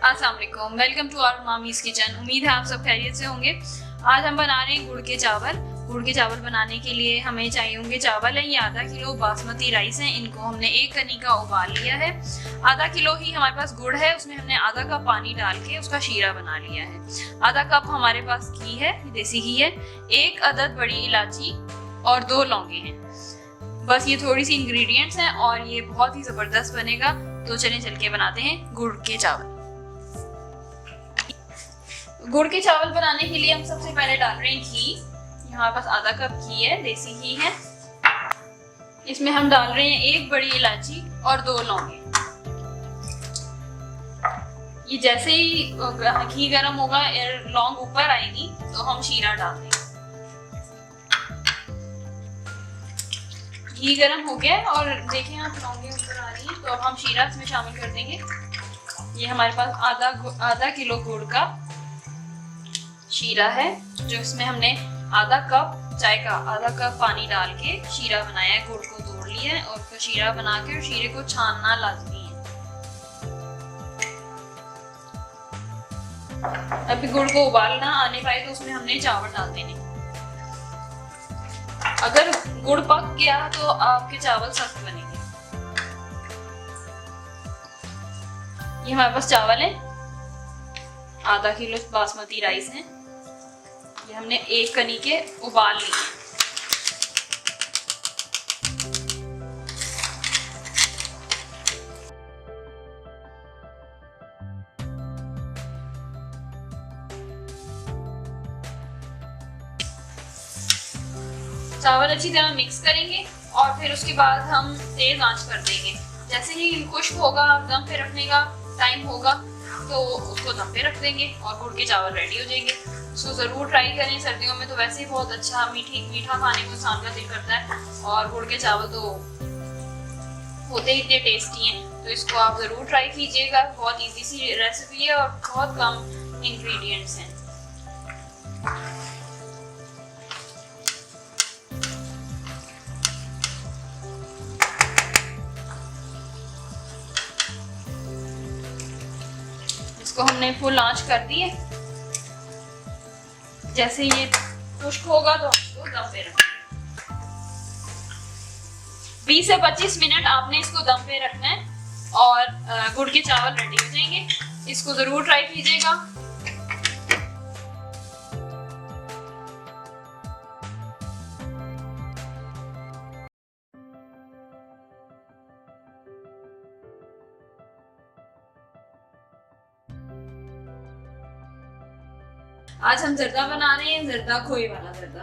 अस्सलाम वालेकुम, welcome to our मामीज़ kitchen. उम्मीद है आप सब खैरियत से होंगे। आज हम बना रहे हैं गुड़ के चावल। गुड़ के चावल बनाने के लिए हमें चाहिए होंगे चावल है, ये आधा किलो बासमती राइस हैं। इनको हमने एक कनी का उबाल लिया है। आधा किलो ही हमारे पास गुड़ है, उसमें हमने आधा कप पानी डाल के उसका शीरा बना लिया है। आधा कप हमारे पास घी है, देसी घी है। एक अदद बड़ी इलायची और 2 लौंगे हैं। बस ये थोड़ी सी इंग्रेडिएंट्स हैं और ये बहुत ही ज़बरदस्त बनेगा। तो चल के बनाते हैं गुड़ के चावल। गुड़ के चावल बनाने के लिए हम सबसे पहले डाल रहे हैं घी। हमारे पास आधा कप घी है, देसी घी है। इसमें हम डाल रहे हैं 1 बड़ी इलायची और 2 लौंगे। ये जैसे ही घी गर्म होगा, लौंग ऊपर आएगी तो हम शीरा डाल देंगे। घी गर्म हो गया और देखें आप लौंगे ऊपर आ रही हैं, तो अब हम शीरा इसमें शामिल कर देंगे। ये हमारे पास आधा किलो गुड़ का शीरा है, जो इसमें हमने आधा कप चाय का आधा कप पानी डाल के शीरा बनाया है। गुड़ को तोड़ लिया है और फिर शीरा बना के और शीरे को छानना लाजमी है। अभी गुड़ को उबालना आने पाए तो उसमें हमने चावल डाल देने। अगर गुड़ पक गया तो आपके चावल सख्त बनेंगे। ये हमारे पास चावल है, आधा किलो बासमती राइस है। ये हमने 1 कनी के उबाल लिए। चावल अच्छी तरह मिक्स करेंगे और फिर उसके बाद हम तेज आंच कर देंगे। जैसे ही खुश्क होगा, दम पे रखने का टाइम होगा तो उसको दम पे रख देंगे और गुड़ के चावल रेडी हो जाएंगे। इसको ज़रूर ट्राई करें। सर्दियों में तो वैसे ही बहुत अच्छा मीठा खाने को इंसान का दिल करता है और गुड़ के चावल तो होते ही इतने टेस्टी हैं। तो इसको आप ज़रूर ट्राई कीजिएगा। बहुत इजी सी रेसिपी है और बहुत कम इंग्रेडिएंट्स हैं। इसको हमने फुल आंच कर दी है। जैसे ये खुश्क होगा तो इसको दम पे रखें। 20 से 25 मिनट आपने इसको दम पे रखना है और गुड़ के चावल रेडी हो जाएंगे। इसको जरूर ट्राई कीजिएगा। आज हम जर्दा बना रहे हैं, जर्दा खोए वाला जर्दा।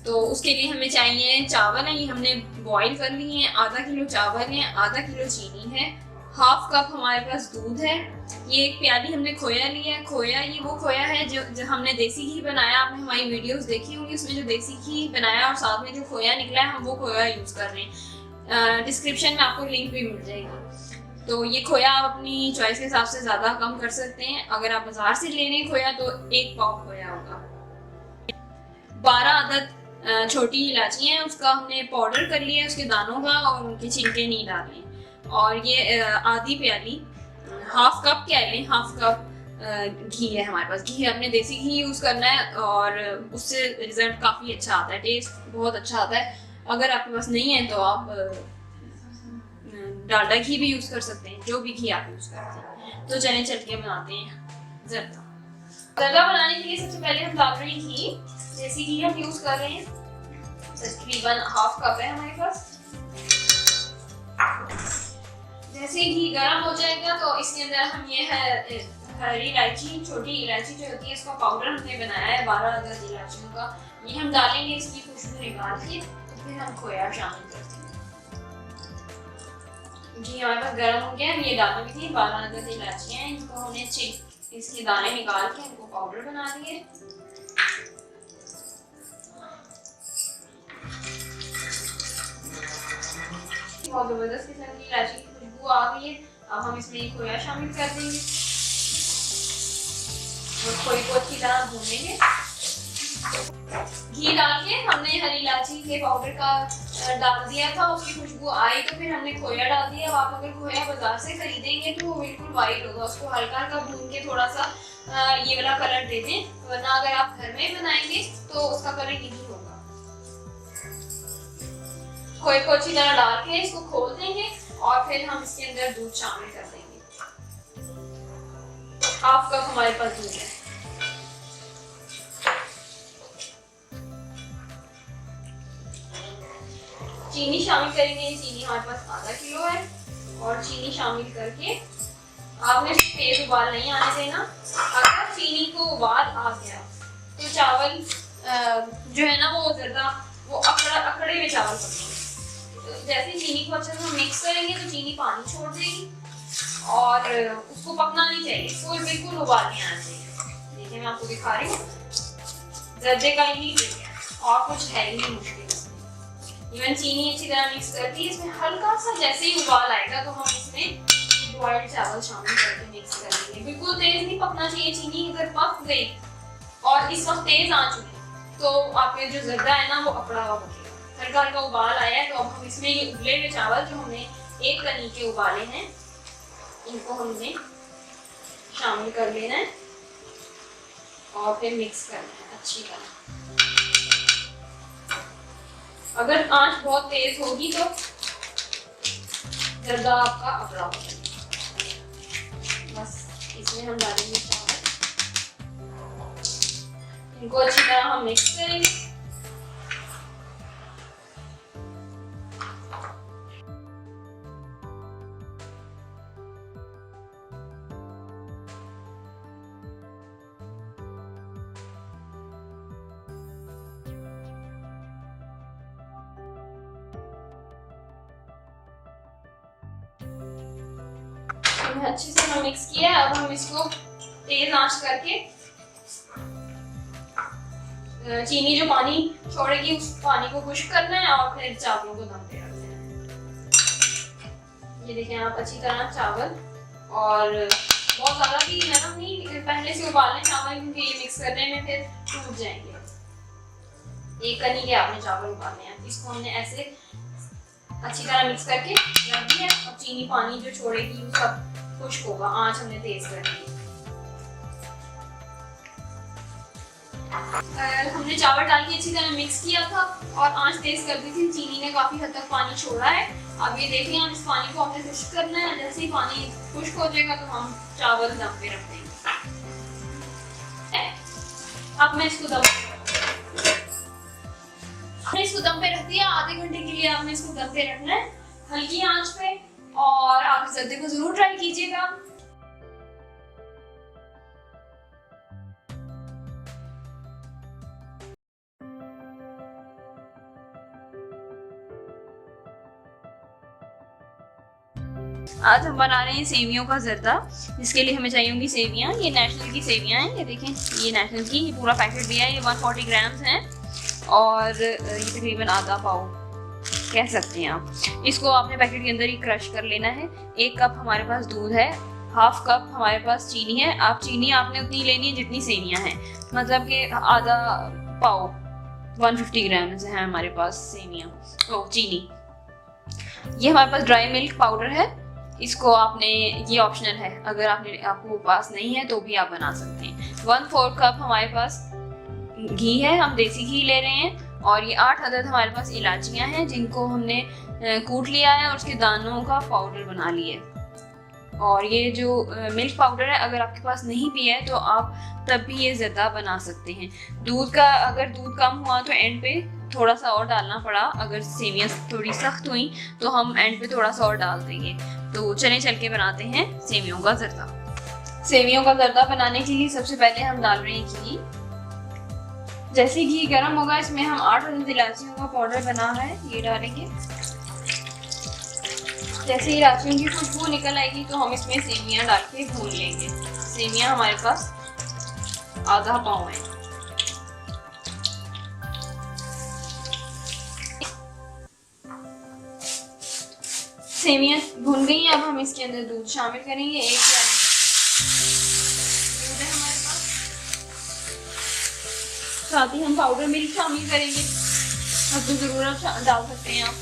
तो उसके लिए हमें चाहिए चावल है, ये हमने बॉईल कर लिए हैं। आधा किलो चावल है, आधा किलो चीनी है, हाफ कप हमारे पास दूध है। ये 1 प्याली हमने खोया लिया है। खोया ये वो खोया है जो हमने देसी घी बनाया। आपने हमारी वीडियोस देखी होंगी, उसमें जो देसी घी बनाया और साथ में जो खोया निकला है, हम वो खोया यूज कर रहे हैं। डिस्क्रिप्शन में आपको लिंक भी मिल जाएगी। तो ये खोया आप अपनी चॉइस के हिसाब से ज़्यादा कम कर सकते हैं। अगर आप बाजार से ले रहे हैं खोया तो 1 पाव खोया होगा। 12 अदद छोटी इलायची हैं, उसका हमने पाउडर कर लिया है, उसके दानों का, और उनके छिलके नहीं डाले। और ये आधी प्याली, हाफ कप कह लें, हाफ कप घी है हमारे पास। घी हमने देसी घी यूज़ करना है और उससे रिजल्ट काफ़ी अच्छा आता है, टेस्ट बहुत अच्छा आता है। अगर आपके पास नहीं है तो आप डालडा घी भी यूज कर सकते हैं, जो भी घी आप यूज करते हैं। तो चल के बनाते हैं जर्दा। जर्दा बनाने के लिए सबसे पहले हम डाल रहे हैं घी। देसी घी हम यूज कर रहे हैं, तकरीबन हाफ कप है हमारे पास। जैसे ही घी गर्म हो जाएगा तो इसके अंदर हम ये है हरी इलायची, छोटी इलायची जो होती है, इसका पाउडर हमने बनाया है 12 अदद इलायचियों का, ये हम डालेंगे। इसकी खुशबू निकाल के तो फिर हम खोया शामिल करते हैं। घी हमारे पास गर्म हो गया, ये दाने भी थी 12 अदद इलायचियाँ, इनको हमने इसके दाने निकाल के इनको पाउडर बना दिए। बहुत जबरदस्त किस्म की इलायची की खुशबू आ गई है। अब हम इसमें खोया शामिल कर देंगे और खोए को अच्छी तरह भूनेंगे। घी डाल के हमने हरी इलायची के पाउडर का डाल दिया था, उसकी खुशबू आई तो फिर हमने खोया डाल दिया। अब आप अगर खोया बाजार से खरीदेंगे तो वो बिल्कुल वाइट होगा, उसको हल्का हल्का भून के थोड़ा सा ये वाला कलर दे दें, वरना अगर आप घर में बनाएंगे तो उसका कलर यही होगा। खोए को अच्छी तरह डाल के इसको खोल देंगे और फिर हम इसके अंदर दूध शामिल कर देंगे। हाफ कप हमारे पास दूध है। चीनी शामिल करेंगे, चीनी हमारे पास आधा किलो है और चीनी शामिल करके आपने तेज उबाल नहीं आने देना। अगर चीनी को उबाल आ गया तो चावल जो है ना वो जर्दा वो अकड़े में चावल पकेंगे। तो जैसे चीनी को अच्छे से मिक्स करेंगे तो चीनी पानी छोड़ देगी और उसको पकना नहीं चाहिए, इसको बिल्कुल उबाल नहीं आना चाहिए। देखिए मैं आपको दिखा रही हूँ, जर्दे का ही और कुछ है ही नहीं मुश्किल। इवन चीनी अच्छी तरह मिक्स करती है, इसमें हल्का सा जैसे ही उबाल आएगा तो हम इसमें बॉइल्ड चावल शामिल करके मिक्स कर देंगे। बिल्कुल तेज नहीं पकना चाहिए, चीनी अगर पक गई और इस वक्त तेज आ चुकी तो आपके जो जर्दा है ना वो अकड़ा हुआ पकेगा। हल्का हल्का उबाल आया है तो अब हम इसमें ये उबले हुए चावल जो हमने एक कनी के उबाले हैं इनको हमने शामिल कर लेना है और फिर मिक्स करना है अच्छी तरह। अगर आंच बहुत तेज होगी तो जर्दा आपका अकड़ा हो जाएगा। बस इसमें हम डालेंगे चावल, इनको अच्छी तरह हम मिक्स करेंगे। अच्छे से हम मिक्स किया। अब हम इसको तेज आंच करके चीनी जो पानी छोड़ेगी उस पानी को खुश्क करना है और फिर चावलों को दम पे रख देना है। ये देखें आप अच्छी तरह चावल, और बहुत ज्यादा भी नरम नहीं, पहले से उबालने चावल क्योंकि ये मिक्स करने में फिर टूट जाएंगे। एक कनी के आपने चावल उबालने हैं, इसको हमने ऐसे अच्छी तरह मिक्स करके रख दिया। अब चीनी पानी जो छोड़ेगी वो सब खुश्क होगा, आंच हमने तेज कर दी। हमने चावल डाल के अच्छी तरह मिक्स किया था और आंच तेज कर दी थी। चीनी ने काफी हद तक पानी छोड़ा है। अब ये देखिए हम इस पानी को हमने खुश्क करना है। जैसे ही पानी खुश्क हो जाएगा तो हम चावल दम पे रख देंगे। अब मैं इसको दम पे रख दिया। आधे घंटे के लिए आपने इसको दम पे रखना है हल्की आंच पे, और आप इस जर्दे को जरूर ट्राई कीजिएगा। आज हम बना रहे हैं सेवियों का जर्दा, जिसके लिए हमें चाहिए होंगी सेवियां। ये नेशनल की सेवियां हैं, ये देखें ये नेशनल की, ये पूरा पैकेट दिया है। ये 140 ग्राम्स हैं और ये तकरीबन आधा पाव कह सकते हैं आप। इसको आपने पैकेट के अंदर ही क्रश कर लेना है। 1 कप हमारे पास दूध है, हाफ कप हमारे पास चीनी है। आप चीनी आपने उतनी लेनी है जितनी सेवियां हैं, मतलब कि आधा पाव 150 ग्राम है हमारे पास सेवियां चीनी। ये हमारे पास ड्राई मिल्क पाउडर है, इसको आपने, ये ऑप्शनल है, अगर आपको पास नहीं है तो भी आप बना सकते हैं। 1/4 कप हमारे पास घी है, हम देसी घी ले रहे हैं। और ये 8 अदद हमारे पास इलायचियाँ हैं जिनको हमने कूट लिया है और उसके दानों का पाउडर बना लिया है। और ये जो मिल्क पाउडर है, अगर आपके पास नहीं भी है तो आप तब भी ये ज़र्दा बना सकते हैं। दूध का, अगर दूध कम हुआ तो एंड पे थोड़ा सा और डालना पड़ा। अगर सेवियाँ थोड़ी सख्त हुई तो हम एंड पे थोड़ा सा और डाल देंगे। तो चल के बनाते हैं सेवियों का जर्दा। सेवियों का जर्दा बनाने के लिए सबसे पहले हम डाल रहे हैं घी। जैसे घी गर्म होगा इसमें हम 8 अदद इलायचियों का पाउडर बना है ये डालेंगे। जैसे इलायचियों की खुशबू निकल आएगी तो हम इसमें सेवियां डाल के भून लेंगे। सेवियां हमारे पास आधा पाव है। सेवियां भून गई, अब हम इसके अंदर दूध शामिल करेंगे। 1 दूध है हमारे पास। साथ ही हम पाउडर मिल्क शामिल करेंगे, अब तो ज़रूरत डाल सकते हैं आप।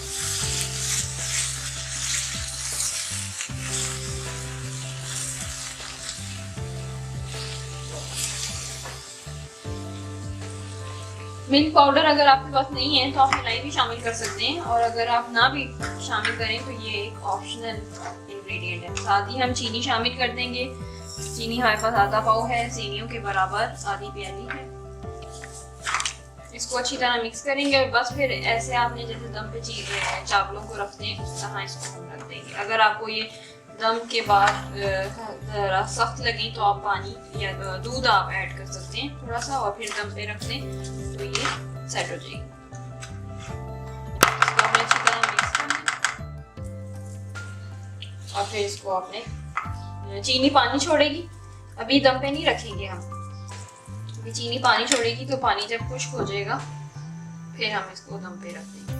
मिल्क पाउडर अगर आपके पास नहीं है तो आप मलाई भी शामिल कर सकते हैं, और अगर आप ना भी शामिल करें तो ये एक ऑप्शनल इंग्रेडिएंट है। साथ ही हम चीनी शामिल कर देंगे। चीनी हमारे पास आधा पाव है, सेवियों के बराबर आधी प्याली है। इसको अच्छी तरह मिक्स करेंगे और बस फिर ऐसे आपने जैसे दम पे चावलों को रखते हैं उस तरह इसको हम रख देंगे। अगर आपको ये दम के बाद ज़रा सख्त लगे तो आप पानी या दूध आप ऐड कर सकते हैं थोड़ा सा, और फिर दम पे रख दें तो ये सेट हो जाएगी। इसको आपने अच्छी तरह मिक्स करना और फिर इसको आपने चीनी पानी छोड़ेगी। अभी दम पे नहीं रखेंगे हम, अभी चीनी पानी छोड़ेगी तो पानी जब खुश्क हो जाएगा फिर हम इसको दम पे रख देंगे।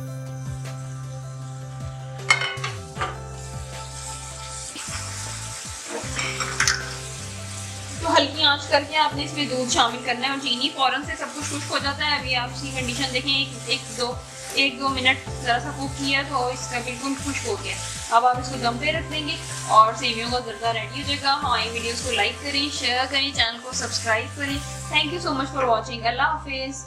तो हल्की आंच करके आपने इसमें दूध शामिल करना है और चीनी फौरन से सब कुछ खुश्क हो जाता है। अभी आप इसकी कंडीशन देखें, एक दो मिनट ज़रा सा कुक किया तो इसका बिल्कुल खुश्क हो गया। अब आप इसको दम पे रख देंगे और सेवियों का जर्दा रेडी हो जाएगा। हमारी वीडियोस को लाइक करें, शेयर करें, चैनल को सब्सक्राइब करें। Thank you so much for watching. अल्लाह हाफिज़।